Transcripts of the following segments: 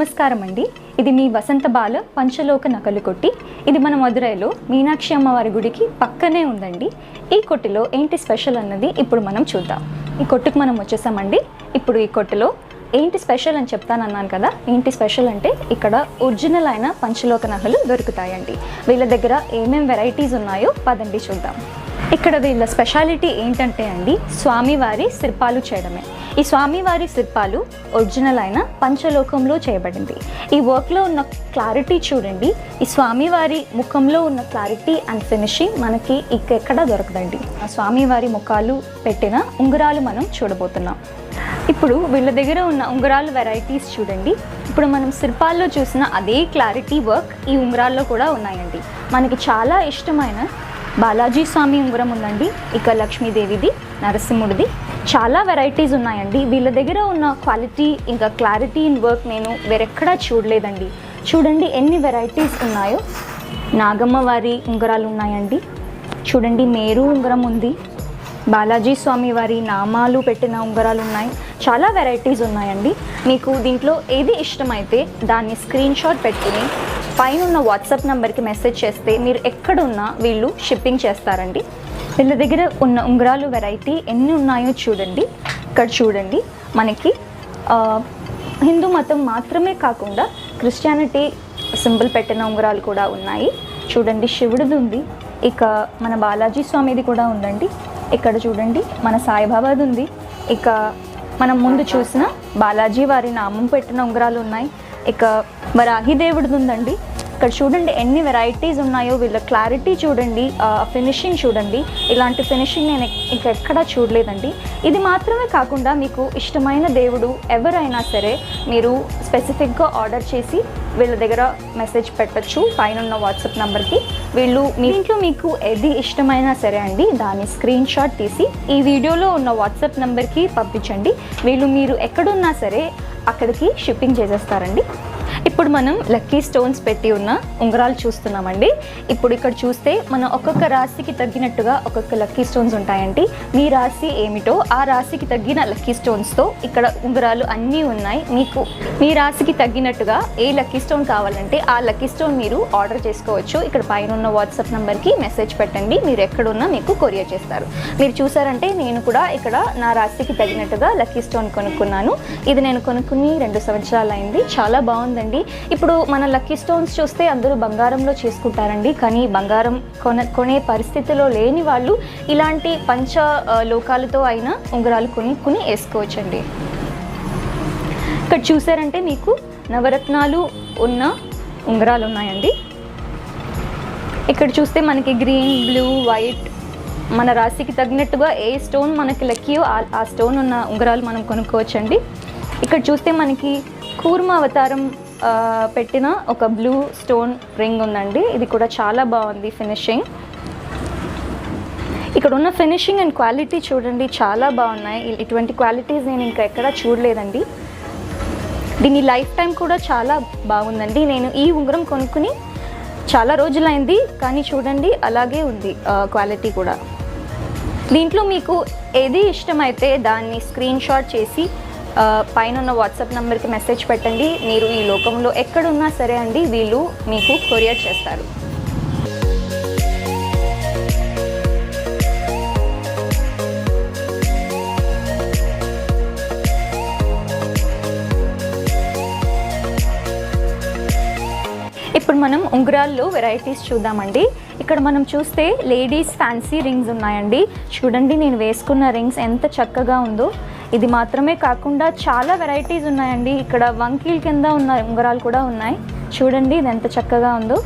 నమస్కారం అండి. ఇది మీ వసంత బాల పంచలోక నకలు కొట్టి. ఇది మన మదురైలో మీనాక్షి అమ్మవారి గుడికి పక్కనే ఉందండి. ఈ కొట్టులో ఏంటి స్పెషల్ అన్నది ఇప్పుడు మనం చూద్దాం. ఈ కొట్టుకు మనం వచ్చేసామండి. ఇప్పుడు ఈ కొట్టులో ఏంటి స్పెషల్ అని చెప్తానన్నాను కదా. ఏంటి స్పెషల్ అంటే ఇక్కడ ఒరిజినల్ అయిన పంచలోక నగలు దొరుకుతాయండి. వీళ్ళ దగ్గర ఏమేం వెరైటీస్ ఉన్నాయో పదండి చూద్దాం. ఇక్కడ వీళ్ళ స్పెషాలిటీ ఏంటంటే అండి, స్వామివారి శిల్పాలు చేయడమే. ఈ స్వామివారి శిల్పాలు ఒరిజినల్ అయిన పంచలోకంలో చేయబడింది. ఈ వర్క్లో ఉన్న క్లారిటీ చూడండి. ఈ స్వామివారి ముఖంలో ఉన్న క్లారిటీ అండ్ ఫినిషింగ్ మనకి ఎక్కడ దొరకదండి. ఆ స్వామివారి ముఖాలు పెట్టిన ఉంగరాలు మనం చూడబోతున్నాం. ఇప్పుడు వీళ్ళ దగ్గర ఉన్న ఉంగరాలు వెరైటీస్ చూడండి. ఇప్పుడు మనం శిల్పాల్లో చూసిన అదే క్లారిటీ వర్క్ ఈ ఉంగరాల్లో కూడా ఉన్నాయండి. మనకి చాలా ఇష్టమైన బాలాజీ స్వామి ఉంగరం ఉందండి. ఇక లక్ష్మీదేవిది, నరసింహుడిది, చాలా వెరైటీస్ ఉన్నాయండి. వీళ్ళ దగ్గర ఉన్న క్వాలిటీ ఇంకా క్లారిటీ ఇన్ వర్క్ నేను వేరెక్కడా చూడలేదండి. చూడండి ఎన్ని వెరైటీస్ ఉన్నాయో. నాగమ్మ వారి ఉంగరాలు ఉన్నాయండి. చూడండి మేరు ఉంగరం ఉంది. బాలాజీ స్వామి వారి నామాలు పెట్టిన ఉంగరాలు ఉన్నాయి. చాలా వెరైటీస్ ఉన్నాయండి. మీకు దీంట్లో ఏది ఇష్టమైతే దాన్ని స్క్రీన్ షాట్ పెట్టుకుని పైన ఉన్న వాట్సాప్ నెంబర్కి మెసేజ్ చేస్తే మీరు ఎక్కడున్నా వీళ్ళు షిప్పింగ్ చేస్తారండి. వీళ్ళ దగ్గర ఉన్న ఉంగరాలు వెరైటీ ఎన్ని ఉన్నాయో చూడండి. ఇక్కడ చూడండి, మనకి హిందూ మతం మాత్రమే కాకుండా క్రిస్టియానిటీ సింబల్ పెట్టిన ఉంగరాలు కూడా ఉన్నాయి. చూడండి శివుడిది ఉంది. ఇక మన బాలాజీ స్వామిది కూడా ఉందండి. ఇక్కడ చూడండి మన సాయిబాబాది ఉంది. ఇక మనం ముందు చూసిన బాలాజీ వారి నామం పెట్టిన ఉంగరాలు ఉన్నాయి. ఇక వరాహి దేవుడిది ఉందండి. ఇక్కడ చూడండి ఎన్ని వెరైటీస్ ఉన్నాయో. వీళ్ళ క్లారిటీ చూడండి, ఫినిషింగ్ చూడండి. ఇలాంటి ఫినిషింగ్ నేను ఎక్కడా చూడలేదండి. ఇది మాత్రమే కాకుండా మీకు ఇష్టమైన దేవుడు ఎవరైనా సరే మీరు స్పెసిఫిక్గా ఆర్డర్ చేసి వీళ్ళ దగ్గర మెసేజ్ పెట్టచ్చు పైన ఉన్న వాట్సాప్ నెంబర్కి. వీళ్ళు మీ ఇంట్లో మీకు ఏది ఇష్టమైనా సరే అండి దాన్ని స్క్రీన్ షాట్ తీసి ఈ వీడియోలో ఉన్న వాట్సాప్ నెంబర్కి పంపించండి. వీళ్ళు మీరు ఎక్కడున్నా సరే అక్కడికి షిప్పింగ్ చేసేస్తారండి. ఇప్పుడు మనం లక్కీ స్టోన్స్ పెట్టి ఉన్న ఉంగరాలు చూస్తున్నామండి. ఇప్పుడు ఇక్కడ చూస్తే మనం ఒక్కొక్క రాశికి తగ్గినట్టుగా ఒక్కొక్క లక్కీ స్టోన్స్ ఉంటాయండి. మీ రాశి ఏమిటో ఆ రాశికి తగ్గిన లక్కీ స్టోన్స్తో ఇక్కడ ఉంగరాలు అన్నీ ఉన్నాయి. మీకు మీ రాశికి తగ్గినట్టుగా ఏ లక్కీ స్టోన్ కావాలంటే ఆ లక్కీ స్టోన్ మీరు ఆర్డర్ చేసుకోవచ్చు. ఇక్కడ పైన ఉన్న వాట్సాప్ నెంబర్కి మెసేజ్ పెట్టండి. మీరు ఎక్కడున్నా మీకు కొరియర్ చేస్తారు. మీరు చూసారంటే నేను కూడా ఇక్కడ నా రాశికి తగినట్టుగా లక్కీ స్టోన్ కొనుక్కున్నాను. ఇది నేను కొనుక్కుని 2 సంవత్సరాలు అయింది. చాలా బాగుందండి. ఇప్పుడు మన లక్కీ స్టోన్స్ చూస్తే అందరూ బంగారంలో చేసుకుంటారండి. కానీ బంగారం కొనే పరిస్థితిలో లేని వాళ్ళు ఇలాంటి పంచ లోకాలతో అయినా ఉంగరాలు కొనుక్కుని వేసుకోవచ్చండి. ఇక్కడ చూసారంటే మీకు నవరత్నాలు ఉన్న ఉంగరాలు ఉన్నాయండి. ఇక్కడ చూస్తే మనకి గ్రీన్, బ్లూ, వైట్ మన రాశికి తగినట్టుగా ఏ స్టోన్ మనకి లక్కీయో ఆ స్టోన్ ఉన్న ఉంగరాలు మనం కొనుక్కోవచ్చండి. ఇక్కడ చూస్తే మనకి కూర్మ అవతారం పెట్టిన ఒక బ్లూ స్టోన్ రింగ్ ఉందండి. ఇది కూడా చాలా బాగుంది ఫినిషింగ్. ఇక్కడ ఉన్న ఫినిషింగ్ అండ్ క్వాలిటీ చూడండి, చాలా బాగున్నాయి. ఇటువంటి క్వాలిటీస్ నేను ఇంకా ఎక్కడా చూడలేదండి. దీని లైఫ్ టైం కూడా చాలా బాగుందండి. నేను ఈ ఉంగరం కొనుక్కుని చాలా రోజులైంది కానీ చూడండి అలాగే ఉంది క్వాలిటీ కూడా. దీంట్లో మీకు ఏది ఇష్టమైతే దాన్ని స్క్రీన్ షాట్ చేసి పైన ఉన్న వాట్సాప్ నెంబర్కి మెసేజ్ పెట్టండి. మీరు ఈ లోకంలో ఎక్కడున్నా సరే అండి వీళ్ళు మీకు కొరియర్ చేస్తారు. ఇప్పుడు మనం ఉంగరాల్లో వెరైటీస్ చూద్దామండి. ఇక్కడ మనం చూస్తే లేడీస్ ఫ్యాన్సీ రింగ్స్ ఉన్నాయండి. చూడండి నేను వేసుకున్న రింగ్స్ ఎంత చక్కగా ఉందో. ఇది మాత్రమే కాకుండా చాలా వెరైటీస్ ఉన్నాయండి. ఇక్కడ వంకీల కింద ఉన్న ఉంగరాలు కూడా ఉన్నాయి. చూడండి ఇది ఎంత చక్కగా ఉందో.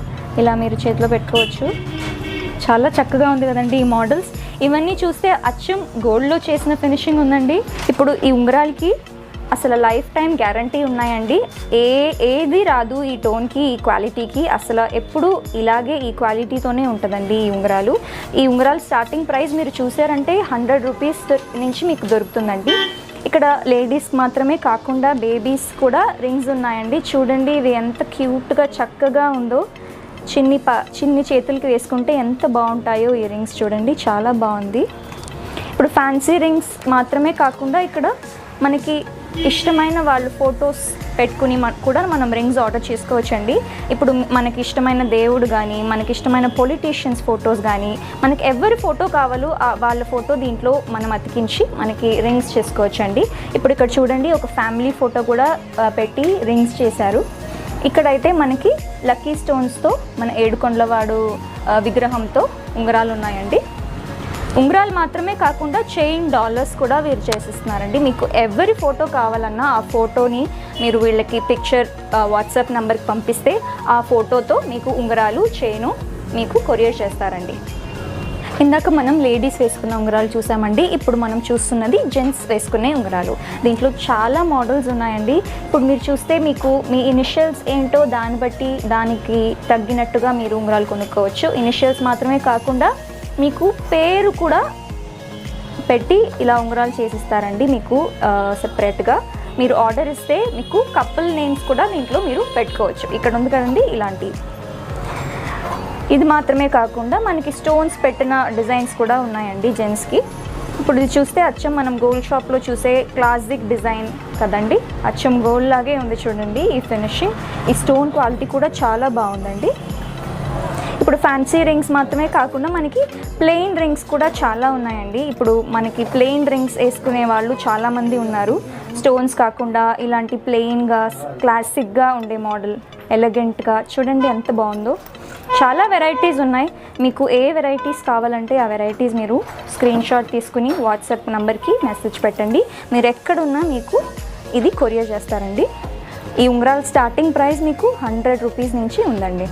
ఇలా మీరు చేతిలో పెట్టుకోవచ్చు. చాలా చక్కగా ఉంది కదండి ఈ మోడల్స్. ఇవన్నీ చూస్తే అచ్చం గోల్డ్లో చేసిన ఫినిషింగ్ ఉందండి. ఇప్పుడు ఈ ఉంగరాలకి అసలు లైఫ్ టైం గ్యారంటీ ఉన్నాయండి. ఏది రాదు ఈ టోన్కి, ఈ క్వాలిటీకి. అసలు ఎప్పుడు ఇలాగే ఈ క్వాలిటీతోనే ఉంటుందండి ఈ ఉంగరాలు. ఈ ఉంగరాలు స్టార్టింగ్ ప్రైస్ మీరు చూసారంటే 100 రూపీస్ నుంచి మీకు దొరుకుతుందండి. ఇక్కడ లేడీస్ మాత్రమే కాకుండా బేబీస్ కూడా రింగ్స్ ఉన్నాయండి. చూడండి ఇవి ఎంత క్యూట్గా చక్కగా ఉందో. చిన్ని చేతులకి వేసుకుంటే ఎంత బాగుంటాయో ఈ రింగ్స్ చూడండి, చాలా బాగుంది. ఇప్పుడు ఫ్యాన్సీ రింగ్స్ మాత్రమే కాకుండా ఇక్కడ మనకి ఇష్టమైన వాళ్ళు ఫొటోస్ పెట్టుకుని కూడా మనం రింగ్స్ ఆర్డర్ చేసుకోవచ్చండి. ఇప్పుడు మనకి ఇష్టమైన దేవుడు కానీ, మనకి ఇష్టమైన పొలిటీషియన్స్ ఫొటోస్ కానీ, మనకి ఎవరి ఫోటో కావాలో వాళ్ళ ఫోటో దీంట్లో మనం అతికించి మనకి రింగ్స్ చేసుకోవచ్చండి. ఇప్పుడు ఇక్కడ చూడండి, ఒక ఫ్యామిలీ ఫోటో కూడా పెట్టి రింగ్స్ చేశారు. ఇక్కడైతే మనకి లక్కీ స్టోన్స్తో మన ఏడుకొండలవాడు విగ్రహంతో ఉంగరాలు ఉన్నాయండి. ఉంగరాలు మాత్రమే కాకుండా చైన్, డాలర్స్ కూడా వీరు చేసిస్తున్నారండి. మీకు ఎవరి ఫోటో కావాలన్నా ఆ ఫోటోని మీరు వీళ్ళకి పిక్చర్ వాట్సాప్ నెంబర్కి పంపిస్తే ఆ ఫోటోతో మీకు ఉంగరాలు, చైను మీకు కొరియర్ చేస్తారండి. ఇందాక మనం లేడీస్ వేసుకున్న ఉంగరాలు చూసామండి. ఇప్పుడు మనం చూస్తున్నది జెంట్స్ వేసుకునే ఉంగరాలు. దీంట్లో చాలా మోడల్స్ ఉన్నాయండి. ఇప్పుడు మీరు చూస్తే మీకు మీ ఇనిషియల్స్ ఏంటో దాన్ని బట్టి దానికి తగ్గినట్టుగా మీరు ఉంగరాలు కొనుక్కోవచ్చు. ఇనిషియల్స్ మాత్రమే కాకుండా మీకు పేరు కూడా పెట్టి ఇలా ఉంగరాలు చేసిస్తారండి. మీకు సెపరేట్గా మీరు ఆర్డర్ ఇస్తే మీకు కపుల్ నేమ్స్ కూడా దీంట్లో మీరు పెట్టుకోవచ్చు. ఇక్కడ ఉంది కదండి ఇలాంటి. ఇది మాత్రమే కాకుండా మనకి స్టోన్స్ పెట్టిన డిజైన్స్ కూడా ఉన్నాయండి జెంట్స్కి. ఇప్పుడు ఇది చూస్తే అచ్చం మనం గోల్డ్ షాప్లో చూసే క్లాసిక్ డిజైన్ కదండి, అచ్చం గోల్డ్ లాగే ఉంది చూడండి ఈ ఫినిషింగ్. ఈ స్టోన్ క్వాలిటీ కూడా చాలా బాగుందండి. ఇప్పుడు ఫ్యాన్సీ రింగ్స్ మాత్రమే కాకుండా మనకి ప్లెయిన్ రింగ్స్ కూడా చాలా ఉన్నాయండి. ఇప్పుడు మనకి ప్లెయిన్ రింగ్స్ వేసుకునే వాళ్ళు చాలామంది ఉన్నారు. స్టోన్స్ కాకుండా ఇలాంటి ప్లెయిన్గా క్లాసిక్గా ఉండే మోడల్, ఎలిగెంట్గా చూడండి ఎంత బాగుందో. చాలా వెరైటీస్ ఉన్నాయి. మీకు ఏ వెరైటీస్ కావాలంటే ఆ వెరైటీస్ మీరు స్క్రీన్ షాట్ తీసుకుని వాట్సాప్ నెంబర్కి మెసేజ్ పెట్టండి. మీరు ఎక్కడున్నా మీకు ఇది కొరియర్ చేస్తారండి. ఈ ఉంగరాల స్టార్టింగ్ ప్రైస్ మీకు 100 రూపీస్ నుంచి ఉందండి.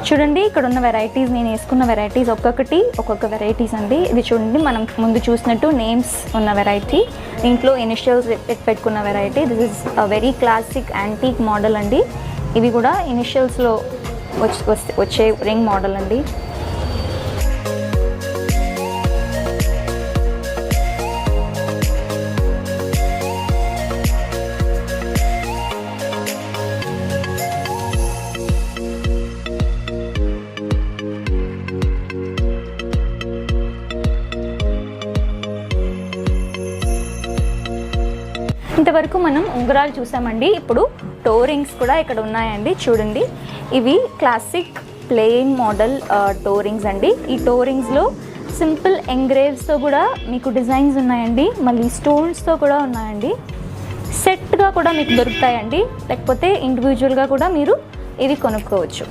చూడండి ఇక్కడ ఉన్న వెరైటీస్, నేను వేసుకున్న వెరైటీస్ ఒక్కొక్క వెరైటీస్ అండి. ఇది చూడండి, మనం ముందు చూసినట్టు నేమ్స్ ఉన్న వెరైటీ, దీంట్లో ఇనిషియల్స్ పెట్టుకున్న variety. This is a very classic antique model అండి. ఇవి కూడా ఇనిషియల్స్లో వచ్చే రింగ్ మోడల్ అండి. ఇంతవరకు మనం ఉంగరాలు చూసామండి. ఇప్పుడు టో రింగ్స్ కూడా ఇక్కడ ఉన్నాయండి. చూడండి, ఇవి classic plain model toe rings అండి. ఈ టో రింగ్స్లో సింపుల్ ఎంగ్రేవ్స్తో కూడా మీకు డిజైన్స్ ఉన్నాయండి. మళ్ళీ స్టోన్స్తో కూడా ఉన్నాయండి. సెట్గా కూడా మీకు దొరుకుతాయండి, లేకపోతే ఇండివిజువల్గా కూడా మీరు ఇవి కొనుక్కోవచ్చు.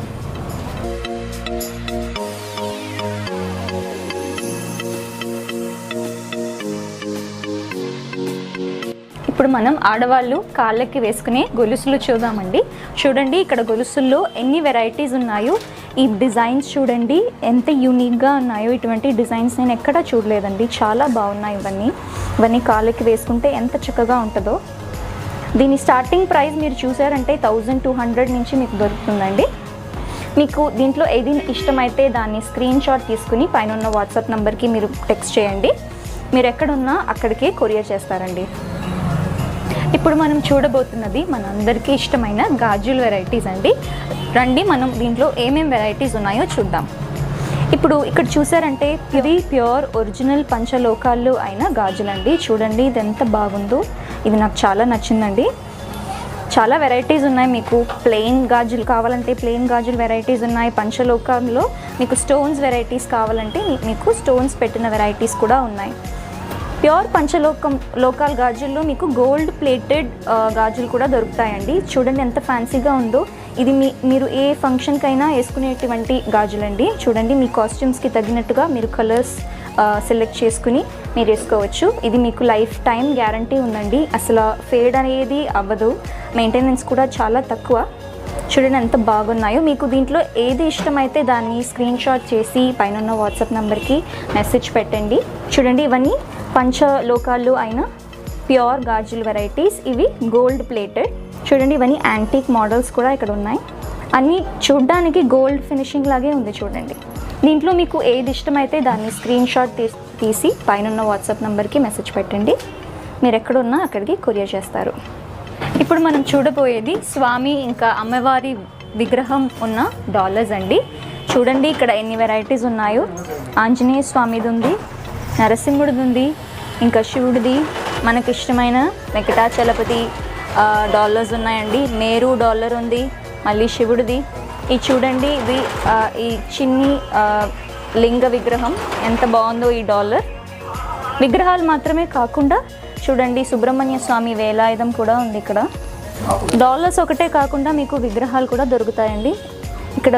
ఇప్పుడు మనం ఆడవాళ్ళు కాళ్ళకి వేసుకునే గొలుసులు చూద్దామండి. చూడండి ఇక్కడ గొలుసుల్లో ఎన్ని వెరైటీస్ ఉన్నాయో. ఈ డిజైన్స్ చూడండి ఎంత యూనిక్గా ఉన్నాయో. ఇటువంటి డిజైన్స్ నేను ఎక్కడా చూడలేదండి. చాలా బాగున్నాయి ఇవన్నీ కాళ్ళకి వేసుకుంటే ఎంత చక్కగా ఉంటుందో. దీని స్టార్టింగ్ ప్రైస్ మీరు చూసారంటే 1200 నుంచి మీకు దొరుకుతుందండి. మీకు దీంట్లో ఏది ఇష్టమైతే దాన్ని స్క్రీన్ షాట్ తీసుకుని పైన ఉన్న వాట్సాప్ నెంబర్కి మీరు టెక్స్ట్ చేయండి. మీరు ఎక్కడున్నా అక్కడికే కొరియర్ చేస్తారండి. ఇప్పుడు మనం చూడబోతున్నది మనందరికీ ఇష్టమైన గాజుల వెరైటీస్ అండి. రండి మనం దీంట్లో ఏమేం వెరైటీస్ ఉన్నాయో చూద్దాం. ఇప్పుడు ఇక్కడ చూసారంటే ఇది ప్యూర్ ఒరిజినల్ పంచలోకాలు అయిన గాజులండి. చూడండి ఇది ఎంత బాగుందో. ఇది నాకు చాలా నచ్చిందండి. చాలా వెరైటీస్ ఉన్నాయి. మీకు ప్లెయిన్ గాజులు కావాలంటే ప్లెయిన్ గాజులు వెరైటీస్ ఉన్నాయి. పంచలోకంలో మీకు స్టోన్స్ వెరైటీస్ కావాలంటే మీకు స్టోన్స్ పెట్టిన వెరైటీస్ కూడా ఉన్నాయి. ప్యూర్ లోకల్ గాజుల్లో మీకు గోల్డ్ ప్లేటెడ్ గాజులు కూడా దొరుకుతాయండి. చూడండి ఎంత ఫ్యాన్సీగా ఉందో. ఇది మీరు ఏ ఫంక్షన్కైనా వేసుకునేటువంటి గాజులండి. చూడండి మీ కాస్ట్యూమ్స్కి తగినట్టుగా మీరు కలర్స్ సెలెక్ట్ చేసుకుని మీరు వేసుకోవచ్చు. ఇది మీకు లైఫ్ టైం గ్యారంటీ ఉందండి. అసలు ఫేడ్ అనేది అవ్వదు. మెయింటెనెన్స్ కూడా చాలా తక్కువ. చూడండి ఎంత బాగున్నాయో. మీకు దీంట్లో ఏది ఇష్టమైతే దాన్ని స్క్రీన్ షాట్ చేసి పైన ఉన్న వాట్సాప్ నెంబర్కి మెసేజ్ పెట్టండి. చూడండి ఇవన్నీ పంచలోకాలు అయిన ప్యూర్ గాజుల వెరైటీస్. ఇవి గోల్డ్ ప్లేటెడ్. చూడండి ఇవన్నీ యాంటీక్ మోడల్స్ కూడా ఇక్కడ ఉన్నాయి. అన్నీ చూడ్డానికి గోల్డ్ ఫినిషింగ్ లాగే ఉంది చూడండి. దీంట్లో మీకు ఏది ఇష్టమైతే దాన్ని స్క్రీన్ షాట్ తీసి పైన ఉన్న వాట్సాప్ నెంబర్కి మెసేజ్ పెట్టండి. మీరు ఎక్కడున్నా అక్కడికి కొరియర్ చేస్తారు. ఇప్పుడు మనం చూడబోయేది స్వామి ఇంకా అమ్మవారి విగ్రహం ఉన్న డాలర్స్ అండి. చూడండి ఇక్కడ ఎన్ని వెరైటీస్ ఉన్నాయో. ఆంజనేయ స్వామిది ఉంది, నరసింహుడిది ఉంది, ఇంకా శివుడిది, మనకి ఇష్టమైన వెంకటాచలపతి డాలర్స్ ఉన్నాయండి. మేరు డాలర్ ఉంది, మళ్ళీ శివుడిది. ఇది చూడండి, ఇది ఈ చిన్ని లింగ విగ్రహం ఎంత బాగుందో. ఈ డాలర్ విగ్రహాలు మాత్రమే కాకుండా చూడండి సుబ్రహ్మణ్య స్వామి వేలాయుధం కూడా ఉంది. ఇక్కడ డాలర్స్ ఒకటే కాకుండా మీకు విగ్రహాలు కూడా దొరుకుతాయండి. ఇక్కడ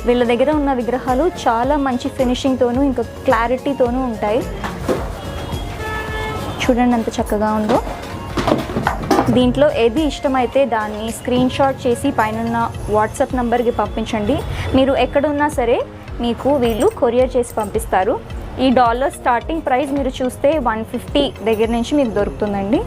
వీళ్ళ దగ్గర ఉన్న విగ్రహాలు చాలా మంచి ఫినిషింగ్తోనూ ఇంకా క్లారిటీతోనూ ఉంటాయి. చూడండి ఎంత చక్కగా ఉందో. దీంట్లో ఏది ఇష్టమైతే దాన్ని స్క్రీన్ షాట్ చేసి పైన వాట్సాప్ నెంబర్కి పంపించండి. మీరు ఎక్కడున్నా సరే మీకు వీళ్ళు కొరియర్ చేసి పంపిస్తారు. ఈ డాలర్ స్టార్టింగ్ ప్రైస్ మీరు చూస్తే 150 దగ్గర నుంచి మీకు దొరుకుతుందండి.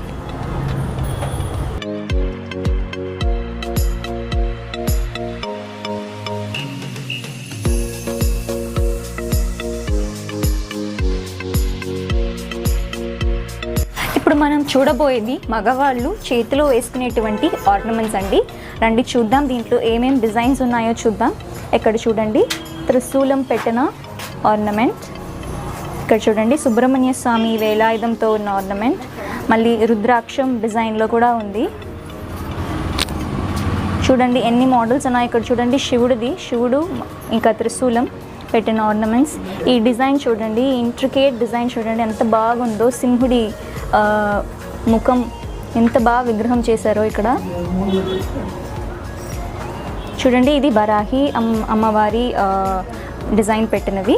ఇప్పుడు మనం చూడబోయేది మగవాళ్ళు చేతిలో వేసుకునేటువంటి ఆర్నమెంట్స్ అండి. రండి చూద్దాం దీంట్లో ఏమేం డిజైన్స్ ఉన్నాయో చూద్దాం. ఇక్కడ చూడండి త్రిశూలం పెట్టిన ఆర్నమెంట్, ఇక్కడ చూడండి సుబ్రహ్మణ్య స్వామి వేలాయుధంతో ఉన్న ఆర్నమెంట్, మళ్ళీ రుద్రాక్షం డిజైన్లో కూడా ఉంది. చూడండి ఎన్ని మోడల్స్ ఉన్నాయి. ఇక్కడ చూడండి శివుడు ఇంకా త్రిశూలం పెట్టిన ఆర్నమెంట్స్. ఈ డిజైన్ చూడండి, ఇంట్రికేట్ డిజైన్ చూడండి ఎంత బాగుందో. సింహుడి ముఖం ఎంత బాగా విగ్రహం చేశారో ఇక్కడ చూడండి. ఇది బరాహి అమ్మవారి డిజైన్ పెట్టినవి.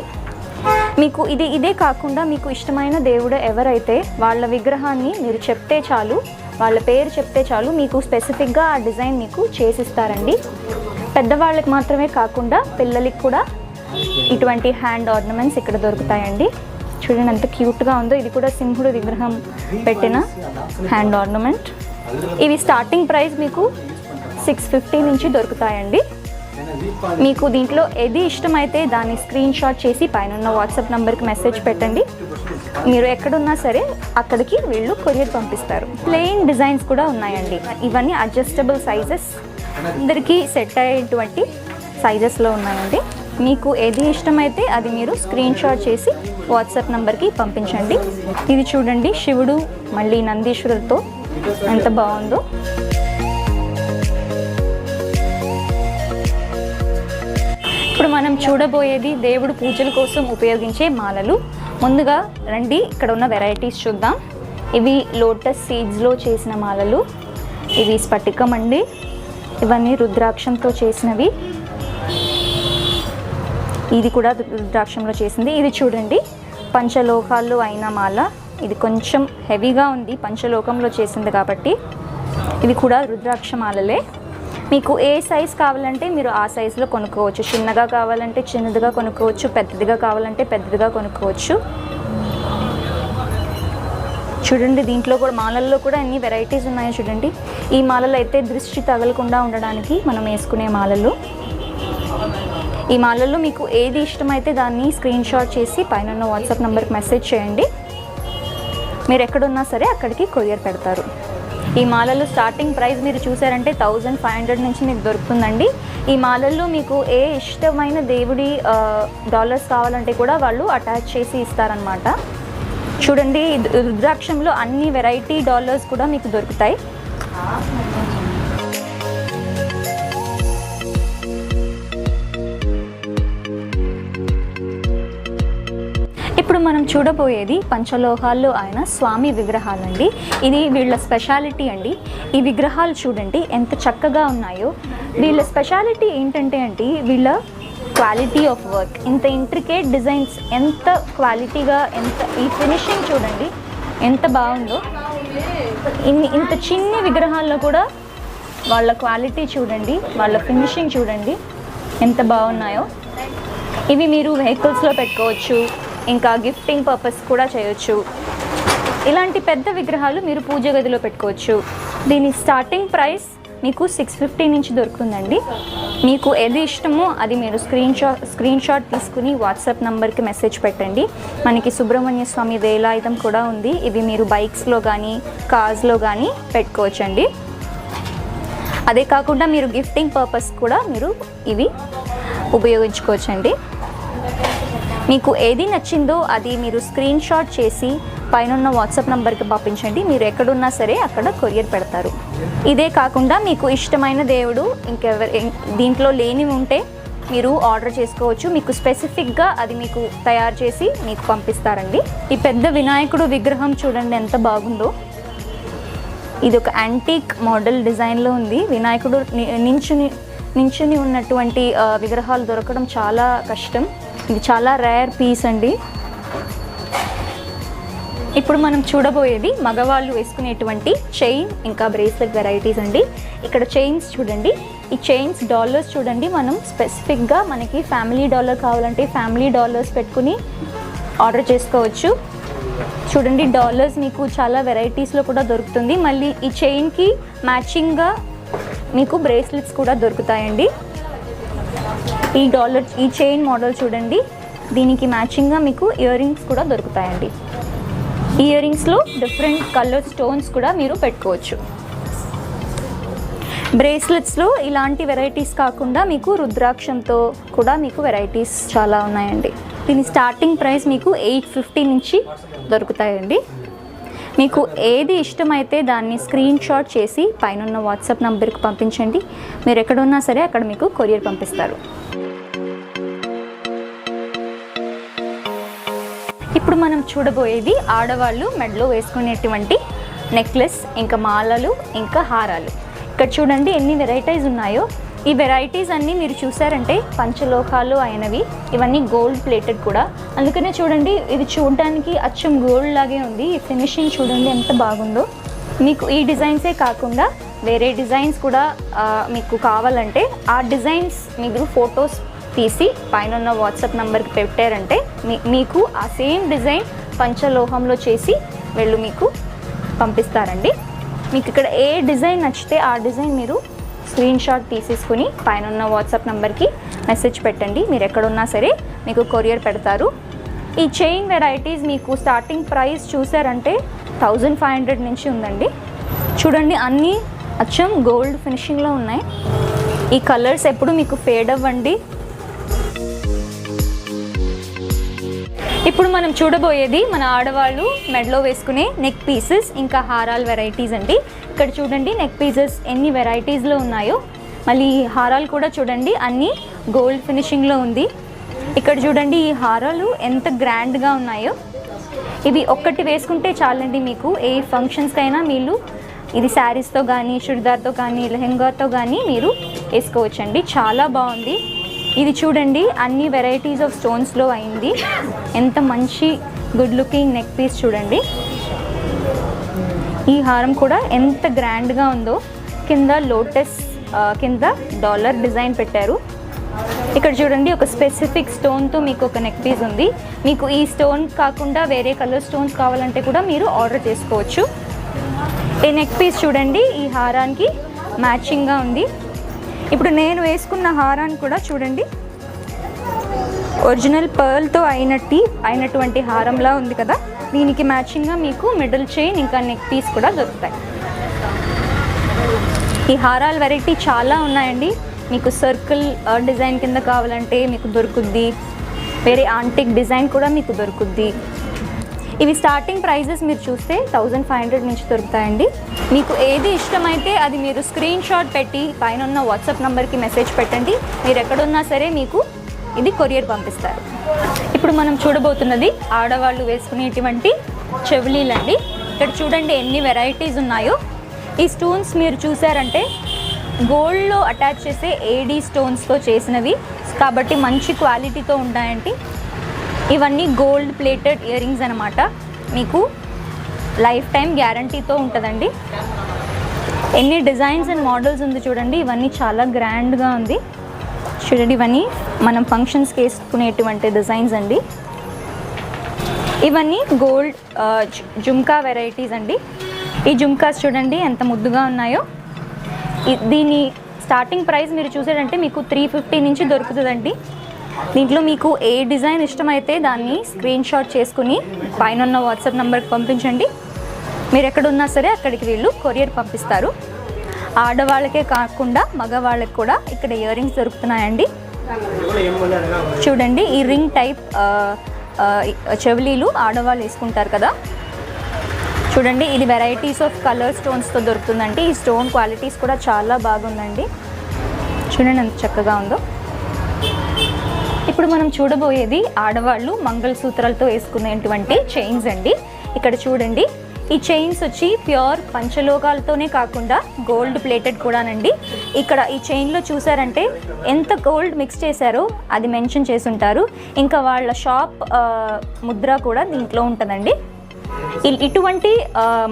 మీకు ఇదే కాకుండా మీకు ఇష్టమైన దేవుడు ఎవరైతే వాళ్ళ విగ్రహాన్ని మీరు చెప్తే చాలు, వాళ్ళ పేరు చెప్తే చాలు, మీకు స్పెసిఫిక్గా ఆ డిజైన్ మీకు చేసిస్తారండి. పెద్దవాళ్ళకి మాత్రమే కాకుండా పిల్లలకి కూడా ఇటువంటి హ్యాండ్ ఆర్నమెంట్స్ ఇక్కడ దొరుకుతాయండి. చూడండి ఎంత క్యూట్గా ఉందో. ఇది కూడా సింహుడు విగ్రహం పెట్టిన హ్యాండ్ ఆర్నమెంట్. ఇవి స్టార్టింగ్ ప్రైస్ మీకు 650 నుంచి దొరుకుతాయండి. మీకు దీంట్లో ఏది ఇష్టమైతే దాన్ని స్క్రీన్ షాట్ చేసి పైన వాట్సాప్ నెంబర్కి మెసేజ్ పెట్టండి. మీరు ఎక్కడున్నా సరే అక్కడికి వీళ్ళు కొరియర్ పంపిస్తారు. ప్లెయిన్ డిజైన్స్ కూడా ఉన్నాయండి. ఇవన్నీ అడ్జస్టబుల్ సైజెస్, అందరికీ సెట్ అయ్యేటువంటి సైజెస్లో ఉన్నాయండి. మీకు ఏది ఇష్టమైతే అది మీరు స్క్రీన్ షాట్ చేసి వాట్సాప్ నెంబర్కి పంపించండి. ఇది చూడండి శివుడు మళ్ళీ నందీశ్వరులతో ఎంత బాగుందో. ఇప్పుడు మనం చూడబోయేది దేవుడు పూజల కోసం ఉపయోగించే మాలలు. ముందుగా రండి ఇక్కడ ఉన్న వెరైటీస్ చూద్దాం. ఇవి లోటస్ సీడ్స్లో చేసిన మాలలు, ఇవి స్ఫటికం అండి, ఇవన్నీ రుద్రాక్షంతో చేసినవి, ఇది కూడా రుద్రాక్షంలో చేసింది. ఇది చూడండి పంచలోకాల్లో అయిన మాల, ఇది కొంచెం హెవీగా ఉంది, పంచలోకంలో చేసింది కాబట్టి. ఇవి కూడా రుద్రాక్ష మాలలే. మీకు ఏ సైజ్ కావాలంటే మీరు ఆ సైజులో కొనుక్కోవచ్చు. చిన్నగా కావాలంటే చిన్నదిగా కొనుక్కోవచ్చు, పెద్దదిగా కావాలంటే పెద్దదిగా కొనుక్కోవచ్చు. చూడండి దీంట్లో కూడా మాలల్లో కూడా ఎన్ని వెరైటీస్ ఉన్నాయో చూడండి. ఈ మాలలు అయితే దృష్టి తగలకుండా ఉండడానికి మనం వేసుకునే మాలలు. ఈ మాలల్లో మీకు ఏది ఇష్టమైతే దాన్ని స్క్రీన్ షాట్ చేసి పైన వాట్సాప్ నెంబర్కి మెసేజ్ చేయండి. మీరు ఎక్కడున్నా సరే అక్కడికి కొరియర్ పెడతారు. ఈ మాలలు స్టార్టింగ్ ప్రైస్ మీరు చూసారంటే 1500 నుంచి మీకు దొరుకుతుందండి. ఈ మాలల్లో మీకు ఏ ఇష్టమైన దేవుడి డాలర్స్ కావాలంటే కూడా వాళ్ళు అటాచ్ చేసి ఇస్తారనమాట. చూడండి రుద్రాక్షంలో అన్ని వెరైటీ డాలర్స్ కూడా మీకు దొరుకుతాయి. ఇప్పుడు మనం చూడబోయేది పంచలోహాల్లో ఆయన స్వామి విగ్రహాలండి. ఇది వీళ్ళ స్పెషాలిటీ అండి. ఈ విగ్రహాలు చూడండి ఎంత చక్కగా ఉన్నాయో. వీళ్ళ స్పెషాలిటీ ఏంటంటే వీళ్ళ క్వాలిటీ ఆఫ్ వర్క్, ఇంత ఇంట్రికేట్ డిజైన్స్, ఎంత క్వాలిటీగా, ఎంత ఈ ఫినిషింగ్ చూడండి ఎంత బాగుందో. ఇంత చిన్ని విగ్రహాల్లో కూడా వాళ్ళ క్వాలిటీ చూడండి, వాళ్ళ ఫినిషింగ్ చూడండి ఎంత బాగున్నాయో. ఇవి మీరు వెహికల్స్లో పెట్టుకోవచ్చు, ఇంకా గిఫ్టింగ్ పర్పస్ కూడా చేయొచ్చు. ఇలాంటి పెద్ద విగ్రహాలు మీరు పూజ గదిలో పెట్టుకోవచ్చు. దీని స్టార్టింగ్ ప్రైస్ మీకు 650 నుంచి దొరుకుతుందండి. మీకు ఏది ఇష్టమో అది మీరు స్క్రీన్ షాట్ తీసుకుని వాట్సాప్ నెంబర్కి మెసేజ్ పెట్టండి. మనకి సుబ్రహ్మణ్య స్వామి వేలాయుధం కూడా ఉంది. ఇవి మీరు బైక్స్లో కానీ కార్స్లో కానీ పెట్టుకోవచ్చండి. అదే కాకుండా మీరు గిఫ్టింగ్ పర్పస్ కూడా మీరు ఇవి ఉపయోగించుకోవచ్చండి. మీకు ఏది నచ్చిందో అది మీరు స్క్రీన్ షాట్ చేసి పైన వాట్సాప్ నెంబర్కి పంపించండి. మీరు ఎక్కడున్నా సరే అక్కడ కొరియర్ పెడతారు. ఇదే కాకుండా మీకు ఇష్టమైన దేవుడు దీంట్లో లేనివి ఉంటే మీరు ఆర్డర్ చేసుకోవచ్చు. మీకు స్పెసిఫిక్గా అది మీకు తయారు చేసి మీకు పంపిస్తారండి. ఈ పెద్ద వినాయకుడు విగ్రహం చూడండి ఎంత బాగుందో. ఇది ఒక యాంటీక్ మోడల్ డిజైన్లో ఉంది. వినాయకుడు నించుని ఉన్నటువంటి విగ్రహాలు దొరకడం చాలా కష్టం. ఇది చాలా రేర్ పీస్ అండి. ఇప్పుడు మనం చూడబోయేది మగవాళ్ళు వేసుకునేటువంటి చైన్ ఇంకా బ్రేస్లెట్ వెరైటీస్ అండి. ఇక్కడ చైన్స్ చూడండి. ఈ చైన్స్ డాలర్స్ చూడండి. మనం స్పెసిఫిక్గా మనకి ఫ్యామిలీ డాలర్ కావాలంటే ఫ్యామిలీ డాలర్స్ పెట్టుకుని ఆర్డర్ చేసుకోవచ్చు. చూడండి డాలర్స్ మీకు చాలా వెరైటీస్లో కూడా దొరుకుతుంది. మళ్ళీ ఈ చైన్కి మ్యాచింగ్గా మీకు బ్రేస్లెట్స్ కూడా దొరుకుతాయండి. ఈ చైన్ మోడల్ చూడండి. దీనికి మ్యాచింగ్గా మీకు ఇయర్ రింగ్స్ కూడా దొరుకుతాయండి. ఈ ఇయర్ రింగ్స్లో డిఫరెంట్ కలర్ స్టోన్స్ కూడా మీరు పెట్టుకోవచ్చు. బ్రేస్లెట్స్లో ఇలాంటి వెరైటీస్ కాకుండా మీకు రుద్రాక్షంతో కూడా మీకు వెరైటీస్ చాలా ఉన్నాయండి. దీని స్టార్టింగ్ ప్రైస్ మీకు 850 నుంచి దొరుకుతాయండి. మీకు ఏది ఇష్టమైతే దాన్ని స్క్రీన్ షాట్ చేసి పైన వాట్సాప్ నెంబర్కి పంపించండి. మీరు ఎక్కడున్నా సరే అక్కడ మీకు కొరియర్ పంపిస్తారు. ఇప్పుడు మనం చూడబోయేది ఆడవాళ్ళు మెడలో వేసుకునేటువంటి నెక్లెస్, ఇంకా మాలలు, ఇంకా హారాలు. ఇక్కడ చూడండి ఎన్ని వెరైటీస్ ఉన్నాయో. ఈ వెరైటీస్ అన్నీ మీరు చూసారంటే పంచలోహాలు అయినవి. ఇవన్నీ గోల్డ్ ప్లేటెడ్ కూడా. అందుకనే చూడండి ఇది చూడడానికి అచ్చం గోల్డ్ లాగే ఉంది. ఈ ఫినిషింగ్ చూడండి ఎంత బాగుందో. మీకు ఈ డిజైన్సే కాకుండా వేరే డిజైన్స్ కూడా మీకు కావాలంటే ఆ డిజైన్స్ మీరు ఫొటోస్ తీసి పైన వాట్సాప్ నెంబర్కి పెట్టారంటే మీకు ఆ సేమ్ డిజైన్ పంచలోహంలో చేసి వీళ్ళు మీకు పంపిస్తారండి. మీకు ఇక్కడ ఏ డిజైన్ నచ్చితే ఆ డిజైన్ మీరు స్క్రీన్ షాట్ తీసేసుకుని పైన వాట్సాప్ నెంబర్కి మెసేజ్ పెట్టండి. మీరు ఎక్కడున్నా సరే మీకు కొరియర్ పెడతారు. ఈ చైన్ వెరైటీస్ మీకు స్టార్టింగ్ ప్రైస్ చూసారంటే 1500 నుంచి ఉందండి. చూడండి అన్నీ అచ్చం గోల్డ్ ఫినిషింగ్లో ఉన్నాయి. ఈ కలర్స్ ఎప్పుడు మీకు ఫేడ్ అవ్వండి. ఇప్పుడు మనం చూడబోయేది మన ఆడవాళ్ళు మెడలో వేసుకునే నెక్ పీసెస్ ఇంకా హారాల్ వెరైటీస్ అండి. ఇక్కడ చూడండి నెక్ పీసెస్ ఎన్ని వెరైటీస్లో ఉన్నాయో. మళ్ళీ హారాలు కూడా చూడండి అన్నీ గోల్డ్ ఫినిషింగ్లో ఉంది. ఇక్కడ చూడండి ఈ హారాలు ఎంత గ్రాండ్గా ఉన్నాయో. ఇవి ఒక్కటి వేసుకుంటే చాలండి మీకు ఏ ఫంక్షన్స్కైనా మీరు ఇది శారీస్తో కానీ చుడిదార్తో కానీ లెహెంగాతో కానీ మీరు వేసుకోవచ్చండి. చాలా బాగుంది. ఇది చూడండి అన్ని వెరైటీస్ ఆఫ్ స్టోన్స్లో అయింది. ఎంత మంచి గుడ్ లుకింగ్ నెక్ పీస్ చూడండి. ఈ హారం కూడా ఎంత గ్రాండ్గా ఉందో. కింద లోటస్ కింద డాలర్ డిజైన్ పెట్టారు. ఇక్కడ చూడండి ఒక స్పెసిఫిక్ స్టోన్తో మీకు ఒక నెక్ పీస్ ఉంది. మీకు ఈ స్టోన్ కాకుండా వేరే కలర్ స్టోన్స్ కావాలంటే కూడా మీరు ఆర్డర్ చేసుకోవచ్చు. ఈ నెక్ పీస్ చూడండి ఈ హారానికి మ్యాచింగ్గా ఉంది. ఇప్పుడు నేను వేసుకున్న హారాన్ని కూడా చూడండి ఒరిజినల్ పర్ల్తో అయినటువంటి హారంలా ఉంది కదా. దీనికి మ్యాచింగ్గా మీకు మిడిల్ చైన్ ఇంకా నెక్ పీస్ కూడా దొరుకుతాయి. ఈ హారాల వెరైటీ చాలా ఉన్నాయండి. మీకు సర్కిల్ డిజైన్ కింద కావాలంటే మీకు దొరుకుద్ది. వేరే ఆంటిక్ డిజైన్ కూడా మీకు దొరుకుద్ది. ఇవి స్టార్టింగ్ ప్రైజెస్ మీరు చూస్తే 1500 నుంచి దొరుకుతాయండి. మీకు ఏది ఇష్టమైతే అది మీరు స్క్రీన్ షాట్ పెట్టి పైన వాట్సాప్ నెంబర్కి మెసేజ్ పెట్టండి. మీరు ఎక్కడున్నా సరే మీకు ఇది కొరియర్ పంపిస్తారు. ఇప్పుడు మనం చూడబోతున్నది ఆడవాళ్ళు వేసుకునేటువంటి చెవులీలండి. ఇక్కడ చూడండి ఎన్ని వెరైటీస్ ఉన్నాయో. ఈ స్టోన్స్ మీరు చూసారంటే గోల్డ్లో అటాచ్ చేసే ఏడీ స్టోన్స్తో చేసినవి కాబట్టి మంచి క్వాలిటీతో ఉంటాయండి. ఇవన్నీ గోల్డ్ ప్లేటెడ్ ఇయర్ రింగ్స్ అనమాట. మీకు లైఫ్ టైం గ్యారంటీతో ఉంటుందండి. ఎన్ని డిజైన్స్ అండ్ మోడల్స్ ఉంది చూడండి. ఇవన్నీ చాలా గ్రాండ్గా ఉంది చూడండి. ఇవన్నీ మనం ఫంక్షన్స్కి వేసుకునేటువంటి డిజైన్స్ అండి. ఇవన్నీ గోల్డ్ జుమ్కా వెరైటీస్ అండి. ఈ జుమ్కాస్ చూడండి ఎంత ముద్దుగా ఉన్నాయో. దీని స్టార్టింగ్ ప్రైస్ మీరు చూసారంటే మీకు 350 నుంచి దొరుకుతుందండి. దీంట్లో మీకు ఏ డిజైన్ ఇష్టమైతే దాన్ని స్క్రీన్ షాట్ చేసుకుని పైన వాట్సాప్ నెంబర్కి పంపించండి. మీరు ఎక్కడున్నా సరే అక్కడికి వీళ్ళు కొరియర్ పంపిస్తారు. ఆడవాళ్ళకే కాకుండా మగవాళ్ళకి కూడా ఇక్కడ ఇయర్ రింగ్స్ దొరుకుతున్నాయండి. చూడండి ఈ రింగ్ టైప్ చెవులీలు ఆడవాళ్ళు వేసుకుంటారు కదా. చూడండి ఇది వెరైటీస్ ఆఫ్ కలర్ స్టోన్స్తో దొరుకుతుందండి. ఈ స్టోన్ క్వాలిటీస్ కూడా చాలా బాగుందండి. చూడండి ఎంత చక్కగా ఉందో. ఇప్పుడు మనం చూడబోయేది ఆడవాళ్ళు మంగళసూత్రాలతో వేసుకునేటువంటి చైన్స్ అండి. ఇక్కడ చూడండి ఈ చైన్స్ వచ్చి ప్యూర్ పంచలోకాలతోనే కాకుండా గోల్డ్ ప్లేటెడ్ కూడానండి. ఇక్కడ ఈ చైన్లో చూసారంటే ఎంత గోల్డ్ మిక్స్ చేశారో అది మెన్షన్ చేసి ఉంటారు. ఇంకా వాళ్ళ షాప్ ముద్ర కూడా దీంట్లో ఉంటుందండి. ఇటువంటి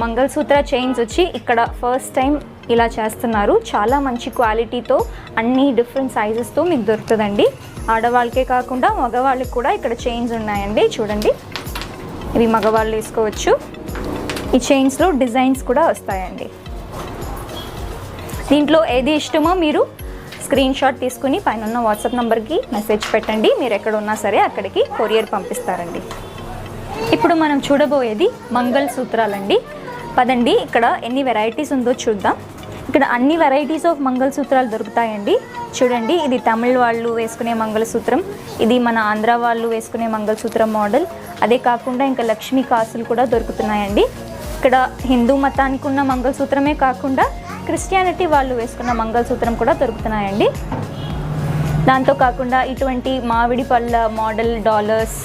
మంగళసూత్ర చైన్స్ వచ్చి ఇక్కడ ఫస్ట్ టైం ఇలా చేస్తున్నారు. చాలా మంచి క్వాలిటీతో అన్ని డిఫరెంట్ సైజెస్తో మీకు దొరుకుతుందండి. ఆడవాళ్ళకే కాకుండా మగవాళ్ళకి కూడా ఇక్కడ చైన్స్ ఉన్నాయండి. చూడండి ఇవి మగవాళ్ళు వేసుకోవచ్చు. ఈ చైన్స్లో డిజైన్స్ కూడా వస్తాయండి. దీంట్లో ఏది ఇష్టమో మీరు స్క్రీన్ షాట్ తీసుకుని పైన ఉన్న వాట్సాప్ నెంబర్కి మెసేజ్ పెట్టండి. మీరు ఎక్కడ ఉన్నా సరే అక్కడికి కొరియర్ పంపిస్తారండి. ఇప్పుడు మనం చూడబోయేది మంగళసూత్రాలండి. పదండి ఇక్కడ ఎన్ని వెరైటీస్ ఉందో చూద్దాం. ఇక్కడ అన్ని వెరైటీస్ ఆఫ్ మంగళసూత్రాలు దొరుకుతాయండి. చూడండి ఇది తమిళ్ వాళ్ళు వేసుకునే మంగళసూత్రం, ఇది మన ఆంధ్ర వాళ్ళు వేసుకునే మంగళసూత్రం మోడల్. అదే కాకుండా ఇంకా లక్ష్మీ కాసులు కూడా దొరుకుతున్నాయండి. ఇక్కడ హిందూ మతానికి ఉన్న మంగళసూత్రమే కాకుండా క్రిస్టియానిటీ వాళ్ళు వేసుకున్న మంగళసూత్రం కూడా దొరుకుతున్నాయండి. దాంతో కాకుండా ఇటువంటి మామిడి పళ్ళ మోడల్ డాలర్స్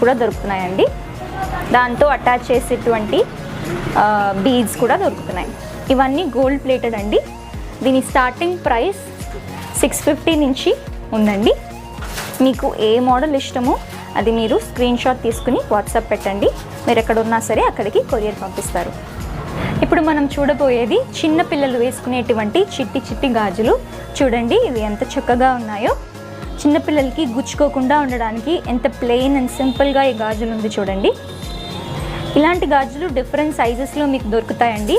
కూడా దొరుకుతున్నాయండి. దాంతో అటాచ్ చేసేటువంటి బీడ్స్ కూడా దొరుకుతున్నాయి. ఇవన్నీ గోల్డ్ ప్లేటెడ్ అండి. దీని స్టార్టింగ్ ప్రైస్ 650 నుంచి ఉందండి. మీకు ఏ మోడల్ ఇష్టమో అది మీరు స్క్రీన్ షాట్ తీసుకుని వాట్సాప్ పెట్టండి. మీరు ఎక్కడ ఉన్నా సరే అక్కడికి కొరియర్ పంపిస్తారు. ఇప్పుడు మనం చూడబోయేది చిన్న పిల్లలు వేసుకునేటువంటి చిట్టి చిట్టి గాజులు. చూడండి ఇవి ఎంత చక్కగా ఉన్నాయో. చిన్నపిల్లలకి గుచ్చుకోకుండా ఉండడానికి ఎంత ప్లెయిన్ అండ్ సింపుల్గా ఈ గాజులు ఉంది చూడండి. ఇలాంటి గాజులు డిఫరెంట్ సైజెస్లో మీకు దొరుకుతాయండి.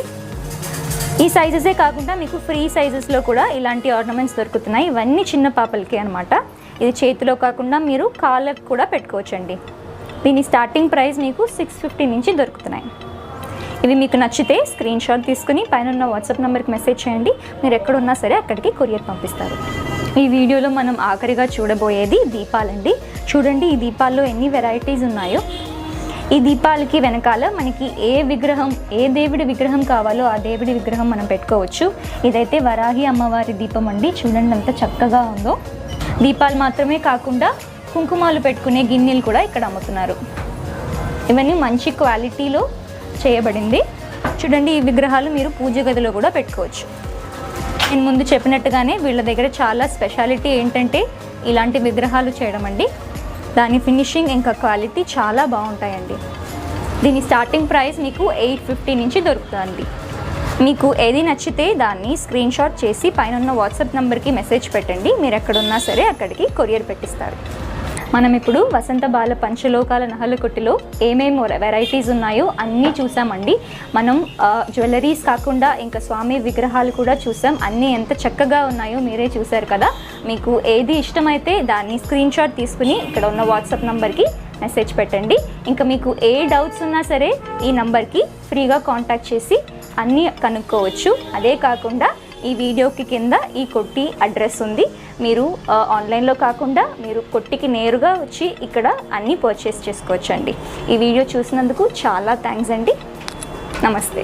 ఈ సైజెసే కాకుండా మీకు ఫ్రీ సైజెస్లో కూడా ఇలాంటి ఆర్నమెంట్స్ దొరుకుతున్నాయి. ఇవన్నీ చిన్న పాపలకి అనమాట. ఇది చేతిలో కాకుండా మీరు కాళ్ళకు కూడా పెట్టుకోవచ్చండి. దీని స్టార్టింగ్ ప్రైస్ మీకు 650 నుంచి దొరుకుతున్నాయి. ఇవి మీకు నచ్చితే స్క్రీన్ షాట్ తీసుకుని పైన ఉన్న వాట్సాప్ నెంబర్కి మెసేజ్ చేయండి. మీరు ఎక్కడున్నా సరే అక్కడికి కొరియర్ పంపిస్తారు. ఈ వీడియోలో మనం ఆఖరిగా చూడబోయేది దీపాలండి. చూడండి ఈ దీపాల్లో ఎన్ని వెరైటీస్ ఉన్నాయో. ఈ దీపాలకి వెనకాల మనకి ఏ దేవుడి విగ్రహం కావాలో ఆ దేవుడి విగ్రహం మనం పెట్టుకోవచ్చు. ఇదైతే వరాహి అమ్మవారి దీపం అండి. చూడండి ఎంత చక్కగా ఉందో. దీపాలు మాత్రమే కాకుండా కుంకుమాలు పెట్టుకునే గిన్నెలు కూడా ఇక్కడ అమ్ముతున్నారు. ఇవన్నీ మంచి క్వాలిటీలో చేయబడింది. చూడండి ఈ విగ్రహాలు మీరు పూజ గదిలో కూడా పెట్టుకోవచ్చు. నేను ముందు చెప్పినట్టుగానే వీళ్ళ దగ్గర చాలా స్పెషాలిటీ ఏంటంటే ఇలాంటి విగ్రహాలు చేయడం అండి. దాని ఫినిషింగ్ ఇంకా క్వాలిటీ చాలా బాగుంటాయండి. దీని స్టార్టింగ్ ప్రైస్ మీకు 850 నుంచి దొరుకుతుంది. మీకు ఏది నచ్చితే దాన్ని స్క్రీన్ షాట్ చేసి పైన ఉన్న వాట్సాప్ నెంబర్కి మెసేజ్ పెట్టండి. మీరు ఎక్కడున్నా సరే అక్కడికి కొరియర్ పెట్టిస్తారు. మనం ఇప్పుడు వసంత బాల పంచలోకాల నహల కొట్టులో ఏమేమి వెరైటీస్ ఉన్నాయో అన్నీ చూసామండి. మనం జ్యువెలరీస్ కాకుండా ఇంకా స్వామి విగ్రహాలు కూడా చూసాం. అన్నీ ఎంత చక్కగా ఉన్నాయో మీరే చూసారు కదా. మీకు ఏది ఇష్టమైతే దాన్ని స్క్రీన్ షాట్ తీసుకుని ఇక్కడ ఉన్న వాట్సాప్ నెంబర్కి మెసేజ్ పెట్టండి. ఇంకా మీకు ఏ డౌట్స్ ఉన్నా సరే ఈ నెంబర్కి ఫ్రీగా కాంటాక్ట్ చేసి అన్నీ కనుక్కోవచ్చు. అదే కాకుండా ఈ వీడియోకి కింద ఈ కొట్టి అడ్రస్ ఉంది. మీరు ఆన్లైన్లో కాకుండా మీరు కొట్టికి నేరుగా వచ్చి ఇక్కడ అన్నీ పర్చేస్ చేసుకోవచ్చు అండి. ఈ వీడియో చూసినందుకు చాలా థ్యాంక్స్ అండి. నమస్తే.